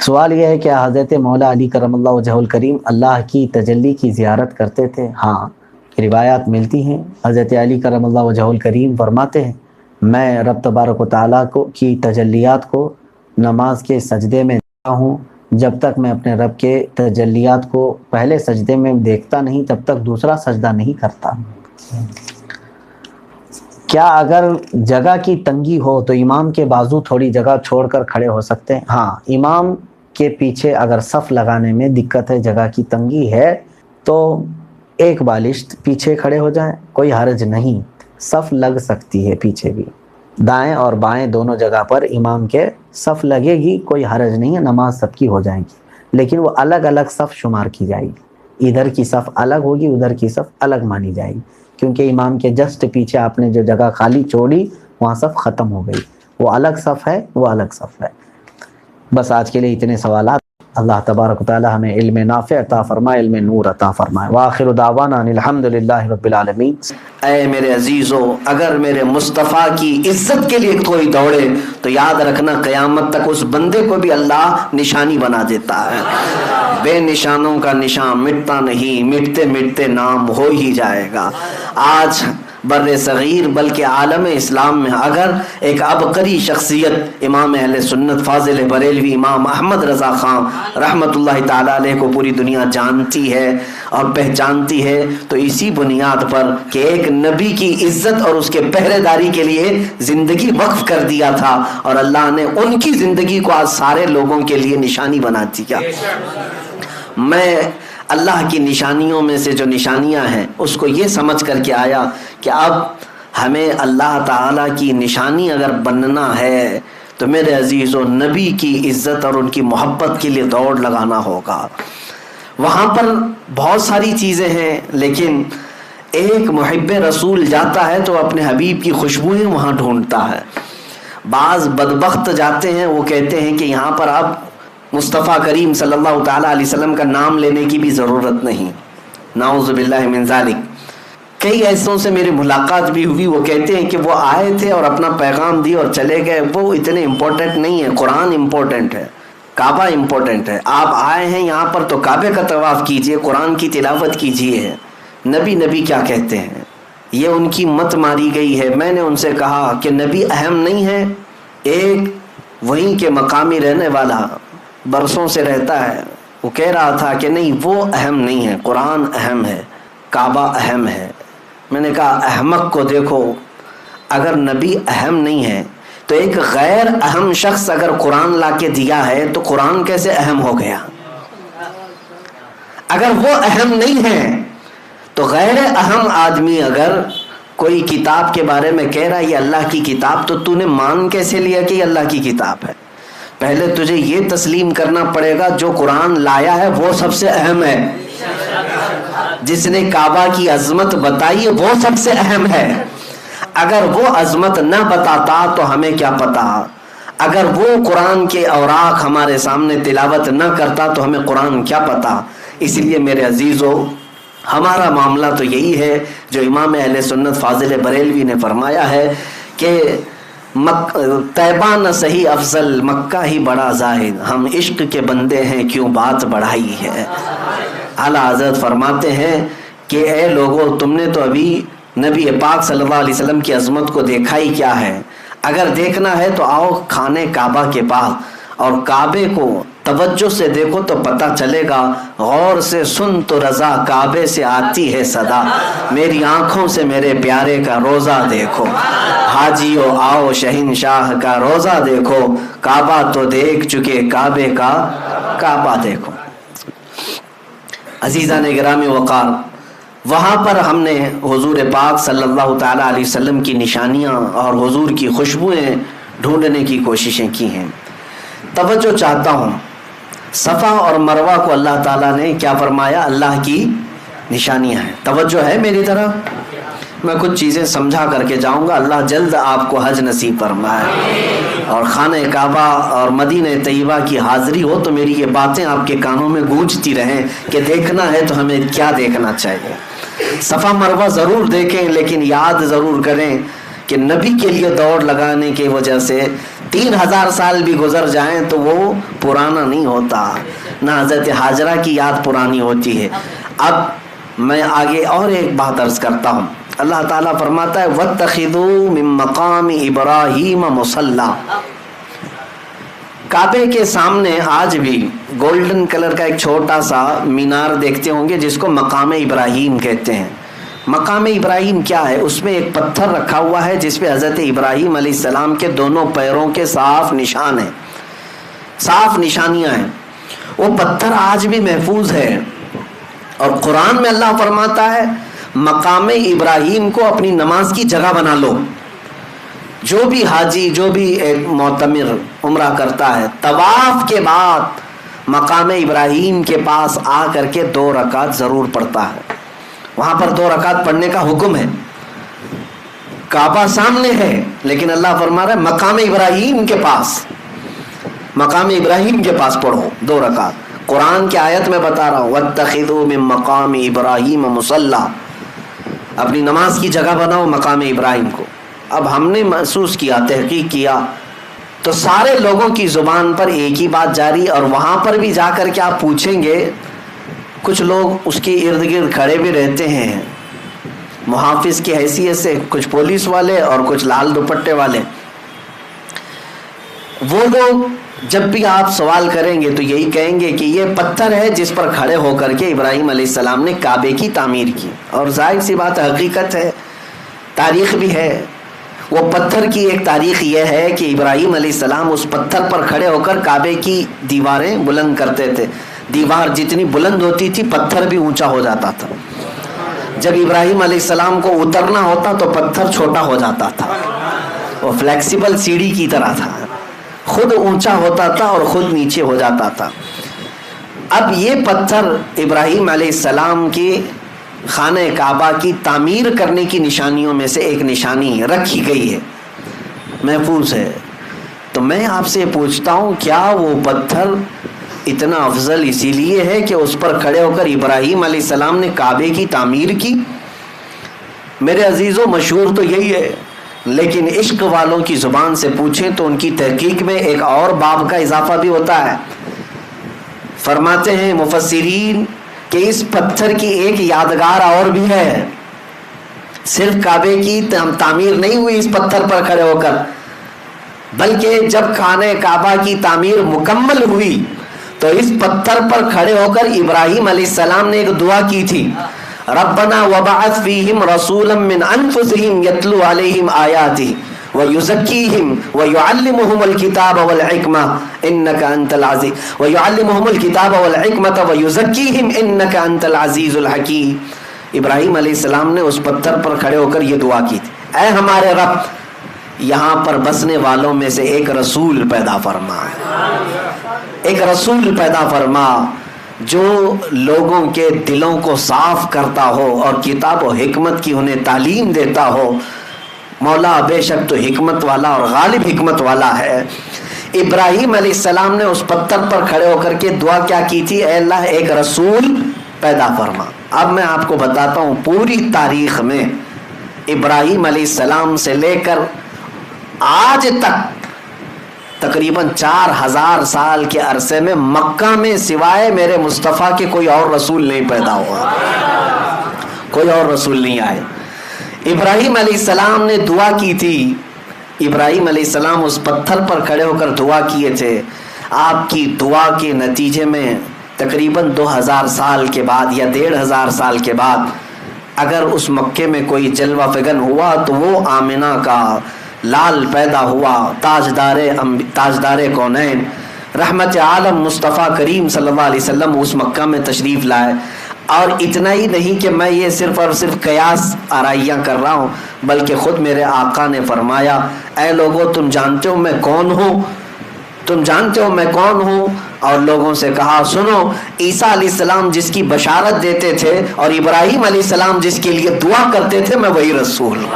سوال یہ ہے کہ حضرت مولا علی کرم اللہ وجہ الکریم اللہ کی تجلی کی زیارت کرتے تھے؟ ہاں، روایات ملتی ہیں۔ حضرت علی کرم اللہ وجہ الکریم فرماتے ہیں میں رب تبارک و تعالیٰ کی تجلیات کو نماز کے سجدے میں دیکھتا ہوں، جب تک میں اپنے رب کے تجلیات کو پہلے سجدے میں دیکھتا نہیں تب تک دوسرا سجدہ نہیں کرتا۔ کیا اگر جگہ کی تنگی ہو تو امام کے بازو تھوڑی جگہ چھوڑ کر کھڑے ہو سکتے ہیں؟ ہاں، امام کے پیچھے اگر صف لگانے میں دقت ہے، جگہ کی تنگی ہے، تو ایک بالشت پیچھے کھڑے ہو جائیں، کوئی حرج نہیں، صف لگ سکتی ہے پیچھے بھی، دائیں اور بائیں دونوں جگہ پر امام کے صف لگے گی، کوئی حرج نہیں ہے، نماز سب کی ہو جائے گی، لیکن وہ الگ الگ صف شمار کی جائے گی، ادھر کی صف الگ ہوگی، ادھر کی صف الگ مانی جائے گی، کیونکہ امام کے جسٹ پیچھے آپ نے جو جگہ خالی چھوڑی وہاں صف ختم ہو گئی، وہ الگ صف ہے، وہ الگ صف ہے۔ بس آج کے لیے اتنے سوالات۔ اللہ تبارک و تعالی ہمیں علم نافع عطا فرمائے، علم نور عطا فرمائے۔ وآخر دعوانا ان الحمد للہ رب العالمین۔ اے میرے عزیزو، اگر میرے مصطفیٰ کی عزت کے لیے کوئی دوڑے تو یاد رکھنا قیامت تک اس بندے کو بھی اللہ نشانی بنا دیتا ہے۔ بے نشانوں کا نشان مٹتا نہیں، مٹتے مٹتے نام ہو ہی جائے گا۔ آج بر صغیر بلکہ عالم اسلام میں اگر ایک عبقری شخصیت امام اہل سنت فاضل بریلوی امام احمد رضا خان رحمت اللہ تعالی علیہ کو پوری دنیا جانتی ہے اور پہچانتی ہے تو اسی بنیاد پر کہ ایک نبی کی عزت اور اس کے پہرے داری کے لیے زندگی وقف کر دیا تھا، اور اللہ نے ان کی زندگی کو آج سارے لوگوں کے لیے نشانی بنا دیا۔ میں اللہ کی نشانیوں میں سے جو نشانیاں ہیں اس کو یہ سمجھ کر کے آیا کہ اب ہمیں اللہ تعالیٰ کی نشانی اگر بننا ہے تو میرے عزیزو نبی کی عزت اور ان کی محبت کے لیے دوڑ لگانا ہوگا۔ وہاں پر بہت ساری چیزیں ہیں، لیکن ایک محب رسول جاتا ہے تو اپنے حبیب کی خوشبوئیں وہاں ڈھونڈتا ہے۔ بعض بدبخت جاتے ہیں، وہ کہتے ہیں کہ یہاں پر اب مصطفیٰ کریم صلی اللہ تعالیٰ علیہ وسلم کا نام لینے کی بھی ضرورت نہیں، نعوذ باللہ من ذالک۔ کئی ایسوں سے میری ملاقات بھی ہوئی، وہ کہتے ہیں کہ وہ آئے تھے اور اپنا پیغام دی اور چلے گئے، وہ اتنے امپورٹنٹ نہیں ہے، قرآن امپورٹنٹ ہے، کعبہ امپورٹنٹ ہے۔ آپ آئے ہیں یہاں پر تو کعبے کا طواف کیجئے، قرآن کی تلاوت کیجئے۔ نبی نبی کیا کہتے ہیں، یہ ان کی مت ماری گئی ہے۔ میں نے ان سے کہا کہ نبی اہم نہیں ہے، ایک وہیں کے مقامی رہنے والا برسوں سے رہتا ہے، وہ کہہ رہا تھا کہ نہیں وہ اہم نہیں ہے، قرآن اہم ہے، کعبہ اہم ہے۔ میں نے کہا احمق کو دیکھو، اگر نبی اہم نہیں ہے تو ایک غیر اہم شخص اگر قرآن لا کے دیا ہے تو قرآن کیسے اہم ہو گیا؟ اگر وہ اہم نہیں ہے تو غیر اہم آدمی اگر کوئی کتاب کے بارے میں کہہ رہا ہے یہ اللہ کی کتاب، تو نے مان کیسے لیا کہ یہ اللہ کی کتاب ہے؟ پہلے تجھے یہ تسلیم کرنا پڑے گا جو قرآن لایا ہے وہ سب سے اہم ہے، جس نے کعبہ کی عظمت بتائی ہے وہ سب سے اہم ہے۔ اگر وہ عظمت نہ بتاتا تو ہمیں کیا پتا، اگر وہ قرآن کے اوراق ہمارے سامنے تلاوت نہ کرتا تو ہمیں قرآن کیا پتا۔ اس لیے میرے عزیزو، ہمارا معاملہ تو یہی ہے جو امام اہل سنت فاضل بریلوی نے فرمایا ہے کہ طیبہ نہ صحیح افضل، مکہ ہی بڑا زاہد، ہم عشق کے بندے ہیں کیوں بات بڑھائی ہے۔ اعلیٰ حضرت فرماتے ہیں کہ اے لوگو، تم نے تو ابھی نبی پاک صلی اللہ علیہ وسلم کی عظمت کو دیکھا ہی کیا ہے، اگر دیکھنا ہے تو آؤ خانے کعبہ کے پاس اور کعبے کو توجہ سے دیکھو تو پتہ چلے گا، غور سے سن تو رضا کعبے سے آتی ہے صدا، میری آنکھوں سے میرے پیارے کا روزہ دیکھو، حاجیو آؤ شہنشاہ کا روزہ دیکھو، کعبہ تو دیکھ چکے کعبے کا کعبہ دیکھو۔ عزیزان گرامی وقار، وہاں پر ہم نے حضور پاک صلی اللہ تعالیٰ علیہ وسلم کی نشانیاں اور حضور کی خوشبوئیں ڈھونڈنے کی کوششیں کی ہیں۔ توجہ چاہتا ہوں، صفا اور مروہ کو اللہ تعالیٰ نے کیا فرمایا؟ اللہ کی نشانیاں ہیں۔ توجہ ہے میری طرف؟ میں کچھ چیزیں سمجھا کر کے جاؤں گا، اللہ جلد آپ کو حج نصیب فرمائے اور خانہ کعبہ اور مدینہ طیبہ کی حاضری ہو تو میری یہ باتیں آپ کے کانوں میں گونجتی رہیں کہ دیکھنا ہے تو ہمیں کیا دیکھنا چاہیے۔ صفا مروہ ضرور دیکھیں، لیکن یاد ضرور کریں کہ نبی کے لیے دوڑ لگانے کی وجہ سے 3000 سال بھی گزر جائیں تو وہ پرانا نہیں ہوتا، نہ حضرت حاجرہ کی یاد پرانی ہوتی ہے۔ اب میں آگے اور ایک بات عرض کرتا ہوں۔ اللہ تعالیٰ فرماتا ہے وَاتَّخِذُوا مِن مَّقَامِ إِبْرَاهِيمَ مُصَلًّى۔ کعبے کے سامنے آج بھی گولڈن کلر کا ایک چھوٹا سا مینار دیکھتے ہوں گے جس کو مقام ابراہیم کہتے ہیں۔ مقام ابراہیم کیا ہے؟ اس میں ایک پتھر رکھا ہوا ہے جس پہ حضرت ابراہیم علیہ السلام کے دونوں پیروں کے صاف نشان ہیں، صاف نشانیاں ہیں۔ وہ پتھر آج بھی محفوظ ہے، اور قرآن میں اللہ فرماتا ہے مقام ابراہیم کو اپنی نماز کی جگہ بنا لو۔ جو بھی حاجی، جو بھی ایک معتمر عمرہ کرتا ہے، طواف کے بعد مقام ابراہیم کے پاس آ کر کے 2 رکعت ضرور پڑھتا ہے۔ وہاں پر 2 رکعت پڑھنے کا حکم ہے۔ کعبہ سامنے ہے لیکن اللہ فرما رہا ہے مقام ابراہیم کے پاس، مقام ابراہیم کے پاس پڑھو 2 رکعت۔ قرآن کی آیت میں بتا رہا ہوں وَاتَّخِذُوا مِن مَّقَامِ إِبْرَاهِيمَ مُصَلًّى، اپنی نماز کی جگہ بناؤ مقام ابراہیم کو۔ اب ہم نے محسوس کیا، تحقیق کیا تو سارے لوگوں کی زبان پر ایک ہی بات جاری، اور وہاں پر بھی جا کر کے آپ پوچھیں گے، کچھ لوگ اس کے ارد گرد کھڑے بھی رہتے ہیں محافظ کی حیثیت سے، کچھ پولیس والے اور کچھ لال دوپٹے والے۔ وہ لوگ جب بھی آپ سوال کریں گے تو یہی کہیں گے کہ یہ پتھر ہے جس پر کھڑے ہو کر کے ابراہیم علیہ السلام نے کعبے کی تعمیر کی، اور ظاہر سی بات حقیقت ہے، تاریخ بھی ہے۔ وہ پتھر کی ایک تاریخ یہ ہے کہ ابراہیم علیہ السلام اس پتھر پر کھڑے ہو کر کعبے کی دیواریں بلند کرتے تھے۔ دیوار جتنی بلند ہوتی تھی پتھر بھی اونچا ہو جاتا تھا۔ جب ابراہیم علیہ السلام کو اترنا ہوتا تو پتھر چھوٹا ہو جاتا تھا، وہ فلیکسیبل سیڑھی کی طرح تھا، خود اونچا ہوتا تھا اور خود نیچے ہو جاتا تھا۔ اب یہ پتھر ابراہیم علیہ السلام کی خانہ کعبہ کی تعمیر کرنے کی نشانیوں میں سے ایک نشانی رکھی گئی ہے، محفوظ ہے۔ تو میں آپ سے پوچھتا ہوں کیا وہ پتھر اتنا افضل اسی لیے ہے کہ اس پر کھڑے ہو کر ابراہیم علیہ السلام نے کعبے کی تعمیر کی؟ میرے عزیزوں مشہور تو یہی ہے، لیکن عشق والوں کی زبان سے پوچھیں تو ان کی تحقیق میں ایک اور باب کا اضافہ بھی ہوتا ہے۔ فرماتے ہیں مفسرین کہ اس پتھر کی ایک یادگار اور بھی ہے، صرف کعبے کی تعمیر نہیں ہوئی اس پتھر پر کھڑے ہو کر، بلکہ جب خانہ کعبہ کی تعمیر مکمل ہوئی تو اس پتھر پر کھڑے ہو کر ابراہیم علیہ السلام نے ایک دعا کی تھی، ربنا وبعث فیہم رسولا من انفسہم یتلو علیہم آیاتہ ویزکیہم ویعلمہم الکتاب والحکمہ انک انت العزیز ویعلمہم الکتاب والحکمۃ ویزکیہم انک انت العزیز الحکیم۔ ابراہیم علیہ السلام نے اس پتھر پر کھڑے ہو کر یہ دعا کی تھی، اے ہمارے رب یہاں پر بسنے والوں میں سے ایک رسول پیدا فرما، ایک رسول پیدا فرما جو لوگوں کے دلوں کو صاف کرتا ہو اور کتاب و حکمت کی انہیں تعلیم دیتا ہو۔ مولا بے شک تو حکمت والا اور غالب حکمت والا ہے۔ ابراہیم علیہ السلام نے اس پتھر پر کھڑے ہو کر کے دعا کیا کی تھی؟ اے اللہ ایک رسول پیدا فرما۔ اب میں آپ کو بتاتا ہوں پوری تاریخ میں ابراہیم علیہ السلام سے لے کر آج تک تقریباً 4000 سال کے عرصے میں مکہ میں سوائے میرے مصطفیٰ کے کوئی اور رسول نہیں پیدا ہوا، کوئی اور رسول نہیں آئے۔ ابراہیم علیہ السلام نے دعا کی تھی، ابراہیم علیہ السلام اس پتھر پر کھڑے ہو کر دعا کیے تھے۔ آپ کی دعا کے نتیجے میں تقریباً 2000 سال کے بعد یا 1500 سال کے بعد اگر اس مکے میں کوئی جلوہ فگن ہوا تو وہ آمنہ کا لال پیدا ہوا، تاجدار کونین رحمت عالم مصطفیٰ کریم صلی اللہ علیہ وسلم اس مکہ میں تشریف لائے۔ اور اتنا ہی نہیں کہ میں یہ صرف اور صرف قیاس آرائیاں کر رہا ہوں، بلکہ خود میرے آقا نے فرمایا اے لوگو تم جانتے ہو میں کون ہوں، تم جانتے ہو میں کون ہوں؟ اور لوگوں سے کہا سنو، عیسیٰ علیہ السلام جس کی بشارت دیتے تھے اور ابراہیم علیہ السلام جس کے لیے دعا کرتے تھے، میں وہی رسول ہوں۔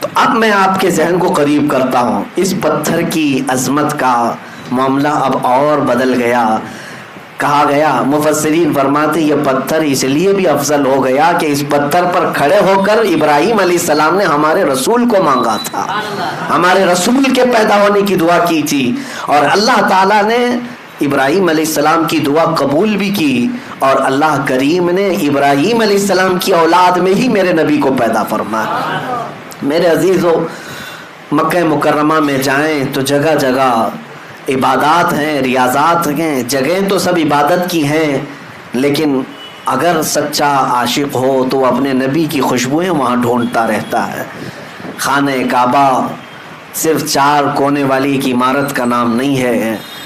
تو اب میں آپ کے ذہن کو قریب کرتا ہوں، اس پتھر کی عظمت کا معاملہ اب اور بدل گیا۔ کہا گیا مفسرین فرماتے یہ پتھر اس لیے بھی افضل ہو گیا کہ اس پتھر پر کھڑے ہو کر ابراہیم علیہ السلام نے ہمارے رسول کو مانگا تھا، ہمارے رسول کے پیدا ہونے کی دعا کی تھی، اور اللہ تعالیٰ نے ابراہیم علیہ السلام کی دعا قبول بھی کی، اور اللہ کریم نے ابراہیم علیہ السلام کی اولاد میں ہی میرے نبی کو پیدا فرمایا۔ میرے عزیزو، مکہ مکرمہ میں جائیں تو جگہ جگہ عبادات ہیں، ریاضات ہیں، جگہیں تو سب عبادت کی ہیں، لیکن اگر سچا عاشق ہو تو وہ اپنے نبی کی خوشبوئیں وہاں ڈھونڈتا رہتا ہے۔ خانہ کعبہ صرف 4 کونے والی ایک عمارت کا نام نہیں ہے،